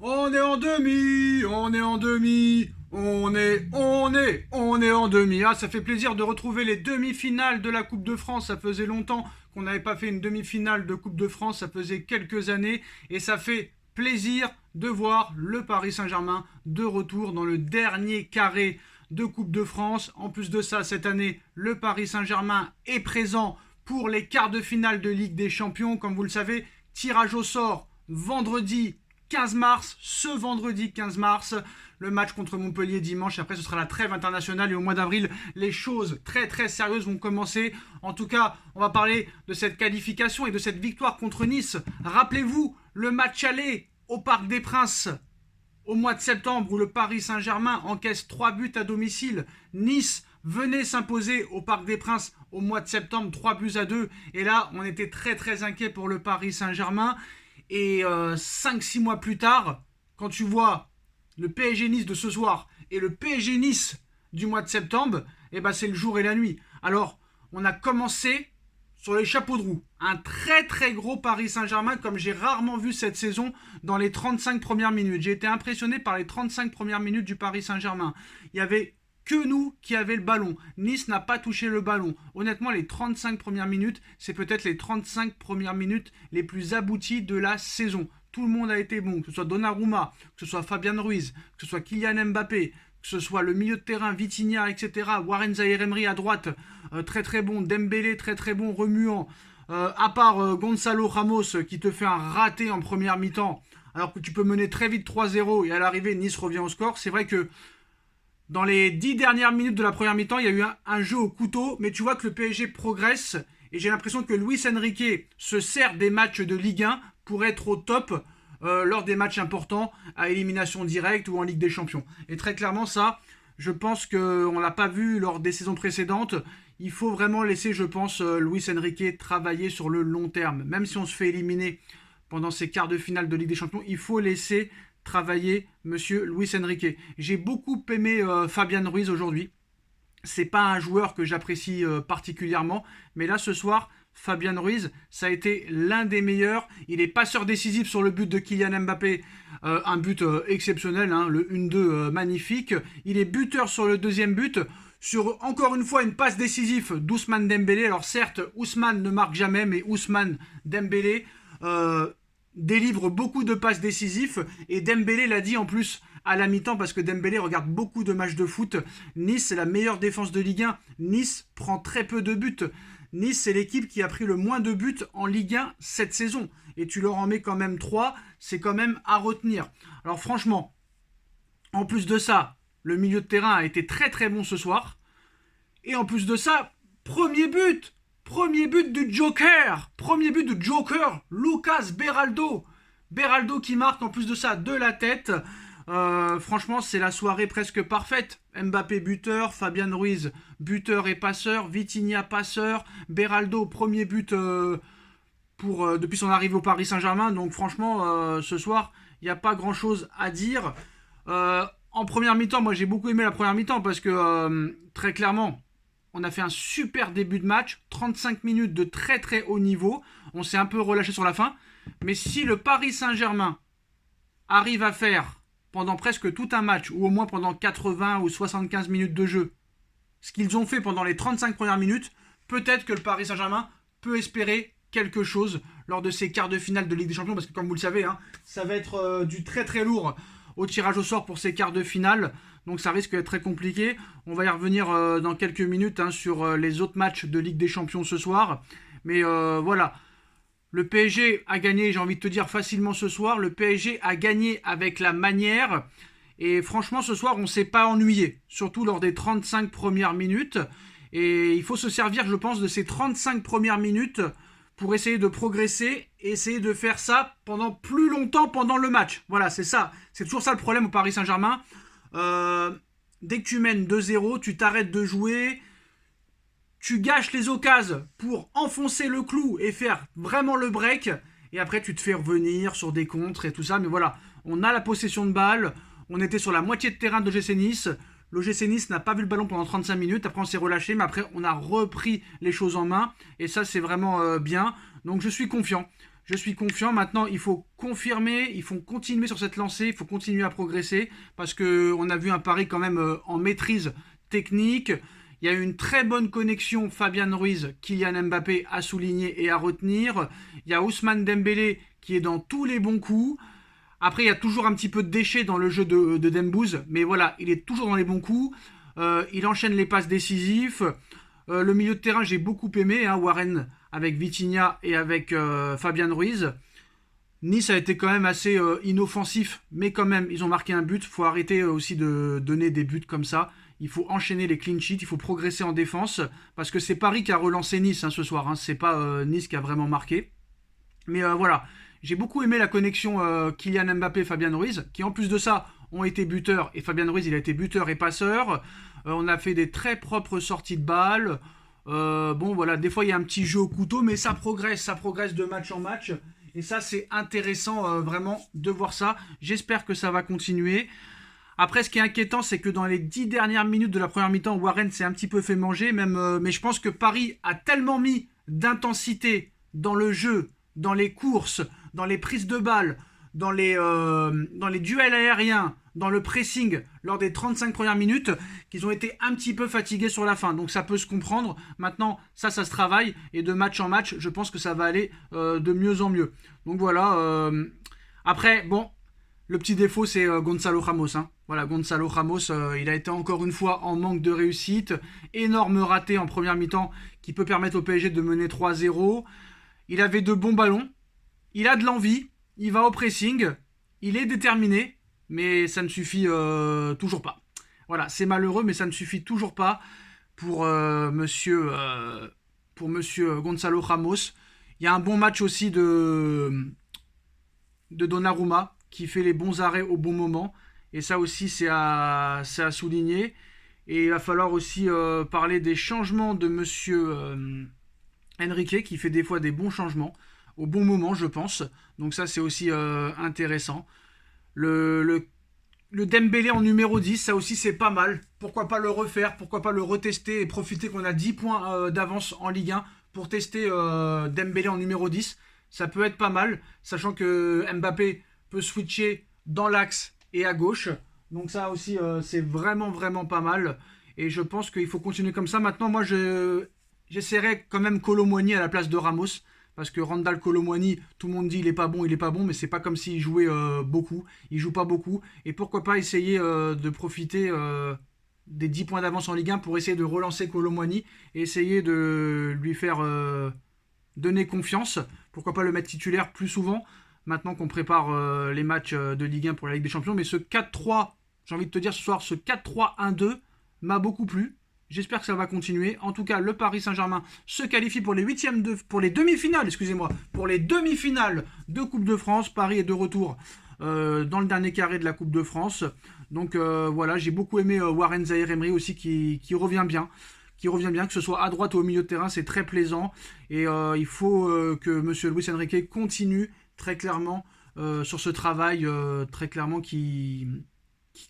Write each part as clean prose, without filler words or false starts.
On est en demi, on est en demi, on est en demi. Ah, ça fait plaisir de retrouver les demi-finales de la Coupe de France. Ça faisait longtemps qu'on n'avait pas fait une demi-finale de Coupe de France. Ça faisait quelques années et ça fait plaisir de voir le Paris Saint-Germain de retour dans le dernier carré de Coupe de France. En plus de ça, cette année, le Paris Saint-Germain est présent pour les quarts de finale de Ligue des Champions. Comme vous le savez, tirage au sort vendredi 15 mars, ce vendredi 15 mars, le match contre Montpellier dimanche. Après, ce sera la trêve internationale et au mois d'avril, les choses très très sérieuses vont commencer. En tout cas, on va parler de cette qualification et de cette victoire contre Nice. Rappelez-vous, le match aller au Parc des Princes au mois de septembre où le Paris Saint-Germain encaisse 3 buts à domicile. Nice venait s'imposer au Parc des Princes au mois de septembre, 3-2. Et là, on était très très inquiet pour le Paris Saint-Germain. Et 5-6 mois plus tard, quand tu vois le PSG Nice de ce soir et le PSG Nice du mois de septembre, eh ben c'est le jour et la nuit. Alors, on a commencé sur les chapeaux de roue. Un très très gros Paris Saint-Germain comme j'ai rarement vu cette saison dans les 35 premières minutes. J'ai été impressionné par les 35 premières minutes du Paris Saint-Germain. Il y avait que nous qui avions le ballon. Nice n'a pas touché le ballon. Honnêtement, les 35 premières minutes, c'est peut-être les 35 premières minutes les plus abouties de la saison. Tout le monde a été bon, que ce soit Donnarumma, que ce soit Fabian Ruiz, que ce soit Kylian Mbappé, que ce soit le milieu de terrain, Vitinha, etc. Warren Zaïre-Emery à droite, très très bon. Dembélé, très très bon, remuant. À part Gonzalo Ramos qui te fait un raté en première mi-temps, alors que tu peux mener très vite 3-0 et à l'arrivée, Nice revient au score. C'est vrai que dans les 10 dernières minutes de la première mi-temps, il y a eu un jeu au couteau, mais tu vois que le PSG progresse et j'ai l'impression que Luis Enrique se sert des matchs de Ligue 1 pour être au top lors des matchs importants à élimination directe ou en Ligue des Champions. Et très clairement, ça, je pense qu'on ne l'a pas vu lors des saisons précédentes. Il faut vraiment laisser, je pense, Luis Enrique travailler sur le long terme. Même si on se fait éliminer pendant ces quarts de finale de Ligue des Champions, il faut laisser travailler monsieur Luis Enrique. J'ai beaucoup aimé Fabian Ruiz aujourd'hui. C'est pas un joueur que j'apprécie particulièrement, mais là ce soir, Fabian Ruiz, ça a été l'un des meilleurs. Il est passeur décisif sur le but de Kylian Mbappé, un but exceptionnel, hein, le 1-2 magnifique. Il est buteur sur le deuxième but. Sur encore une fois une passe décisive d'Ousmane Dembélé. Alors certes, Ousmane ne marque jamais, mais Ousmane Dembélé délivre beaucoup de passes décisives et Dembélé l'a dit en plus à la mi-temps parce que Dembélé regarde beaucoup de matchs de foot. Nice c'est la meilleure défense de Ligue 1. Nice prend très peu de buts. Nice c'est l'équipe qui a pris le moins de buts en Ligue 1 cette saison et tu leur en mets quand même 3, c'est quand même à retenir. Alors franchement, en plus de ça, le milieu de terrain a été très très bon ce soir et en plus de ça, Premier but du Joker. Premier but du Joker. Lucas Beraldo. Beraldo qui marque en plus de ça de la tête. Franchement, c'est la soirée presque parfaite. Mbappé buteur, Fabian Ruiz buteur et passeur, Vitinha passeur, Beraldo premier but depuis son arrivée au Paris Saint-Germain. Donc franchement, ce soir, il n'y a pas grand-chose à dire. En première mi-temps, moi j'ai beaucoup aimé la première mi-temps parce que très clairement, on a fait un super début de match, 35 minutes de très très haut niveau. On s'est un peu relâché sur la fin. Mais si le Paris Saint-Germain arrive à faire pendant presque tout un match, ou au moins pendant 80 ou 75 minutes de jeu, ce qu'ils ont fait pendant les 35 premières minutes, peut-être que le Paris Saint-Germain peut espérer quelque chose lors de ces quarts de finale de Ligue des Champions. Parce que comme vous le savez, hein, ça va être du très très lourd au tirage au sort pour ces quarts de finale. Donc ça risque d'être très compliqué. On va y revenir dans quelques minutes hein, sur les autres matchs de Ligue des Champions ce soir. Mais voilà, le PSG a gagné, j'ai envie de te dire, facilement ce soir. Le PSG a gagné avec la manière. Et franchement, ce soir, on ne s'est pas ennuyé. Surtout lors des 35 premières minutes. Et il faut se servir, je pense, de ces 35 premières minutes pour essayer de progresser, essayer de faire ça pendant plus longtemps pendant le match. Voilà, c'est ça. C'est toujours ça le problème au Paris Saint-Germain. Dès que tu mènes 2-0, tu t'arrêtes de jouer, tu gâches les occasions pour enfoncer le clou et faire vraiment le break, et après tu te fais revenir sur des contres et tout ça. Mais voilà, on a la possession de balle, on était sur la moitié de terrain de l'OGC Nice. L'OGC Nice n'a pas vu le ballon pendant 35 minutes, après on s'est relâché, mais après on a repris les choses en main, et ça c'est vraiment bien. Donc je suis confiant. Je suis confiant. Maintenant, il faut confirmer, il faut continuer sur cette lancée, il faut continuer à progresser parce qu'on a vu un Paris quand même en maîtrise technique. Il y a eu une très bonne connexion Fabian Ruiz, Kylian Mbappé à souligner et à retenir. Il y a Ousmane Dembélé qui est dans tous les bons coups. Après, il y a toujours un petit peu de déchets dans le jeu de Dembouz, mais voilà, il est toujours dans les bons coups. Il enchaîne les passes décisives. Le milieu de terrain, j'ai beaucoup aimé, hein, Warren avec Vitinha et avec Fabian Ruiz. Nice a été quand même assez inoffensif, mais quand même, ils ont marqué un but. Il faut arrêter aussi de donner des buts comme ça. Il faut enchaîner les clean sheets, il faut progresser en défense, parce que c'est Paris qui a relancé Nice ce soir. Hein, c'est pas Nice qui a vraiment marqué. Mais voilà, j'ai beaucoup aimé la connexion Kylian Mbappé-Fabian Ruiz, qui en plus de ça ont été buteurs, et Fabian Ruiz il a été buteur et passeur. On a fait des très propres sorties de balles. Bon voilà, des fois il y a un petit jeu au couteau, mais ça progresse de match en match. Et ça c'est intéressant vraiment de voir ça. J'espère que ça va continuer. Après, ce qui est inquiétant, c'est que dans les 10 dernières minutes de la première mi-temps, Warren s'est un petit peu fait manger, mais je pense que Paris a tellement mis d'intensité dans le jeu, dans les courses, dans les prises de balles, dans les duels aériens, dans le pressing lors des 35 premières minutes, qu'ils ont été un petit peu fatigués sur la fin. Donc ça peut se comprendre. Maintenant, ça se travaille. Et de match en match, je pense que ça va aller de mieux en mieux. Donc voilà. Après, bon, le petit défaut, c'est Gonzalo Ramos. Hein. Voilà, Gonzalo Ramos, il a été encore une fois en manque de réussite. Énorme raté en première mi-temps qui peut permettre au PSG de mener 3-0. Il avait de bons ballons. Il a de l'envie. Il va au pressing. Il est déterminé. Mais ça ne suffit toujours pas. Voilà, c'est malheureux, mais ça ne suffit toujours pas pour monsieur Gonzalo Ramos. Il y a un bon match aussi de Donnarumma qui fait les bons arrêts au bon moment. Et ça aussi, c'est à souligner. Et il va falloir aussi parler des changements de monsieur Enrique qui fait des fois des bons changements au bon moment, je pense. Donc ça, c'est aussi intéressant. Le Dembélé en numéro 10, ça aussi c'est pas mal. Pourquoi pas le refaire, pourquoi pas le retester et profiter qu'on a 10 points d'avance en Ligue 1 pour tester Dembélé en numéro 10. Ça peut être pas mal, sachant que Mbappé peut switcher dans l'axe et à gauche. Donc ça aussi c'est vraiment vraiment pas mal. Et je pense qu'il faut continuer comme ça. Maintenant moi j'essaierai quand même Kolo Muani à la place de Ramos. Parce que Randal Kolo Muani, tout le monde dit il est pas bon, mais c'est pas comme s'il jouait beaucoup. Il joue pas beaucoup. Et pourquoi pas essayer de profiter des 10 points d'avance en Ligue 1 pour essayer de relancer Kolo Muani et essayer de lui faire donner confiance. Pourquoi pas le mettre titulaire plus souvent, maintenant qu'on prépare les matchs de Ligue 1 pour la Ligue des Champions. Mais ce 4-3, j'ai envie de te dire ce soir, ce 4-3-1-2 m'a beaucoup plu. J'espère que ça va continuer. En tout cas, le Paris Saint-Germain se qualifie pour les demi-finales, pour les demi-finales de Coupe de France. Paris est de retour dans le dernier carré de la Coupe de France. Donc voilà, j'ai beaucoup aimé Warren Zaïre-Emery aussi qui revient bien. Que ce soit à droite ou au milieu de terrain, c'est très plaisant. Et il faut que M. Luis Enrique continue très clairement sur ce travail, très clairement qui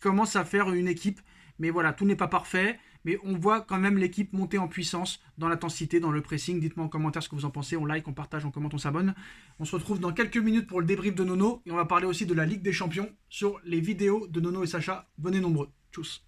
commence à faire une équipe. Mais voilà, tout n'est pas parfait. Mais on voit quand même l'équipe monter en puissance dans l'intensité, dans le pressing. Dites-moi en commentaire ce que vous en pensez. On like, on partage, on commente, on s'abonne. On se retrouve dans quelques minutes pour le débrief de Nono. Et on va parler aussi de la Ligue des Champions sur les vidéos de Nono et Sacha. Venez nombreux. Tchuss.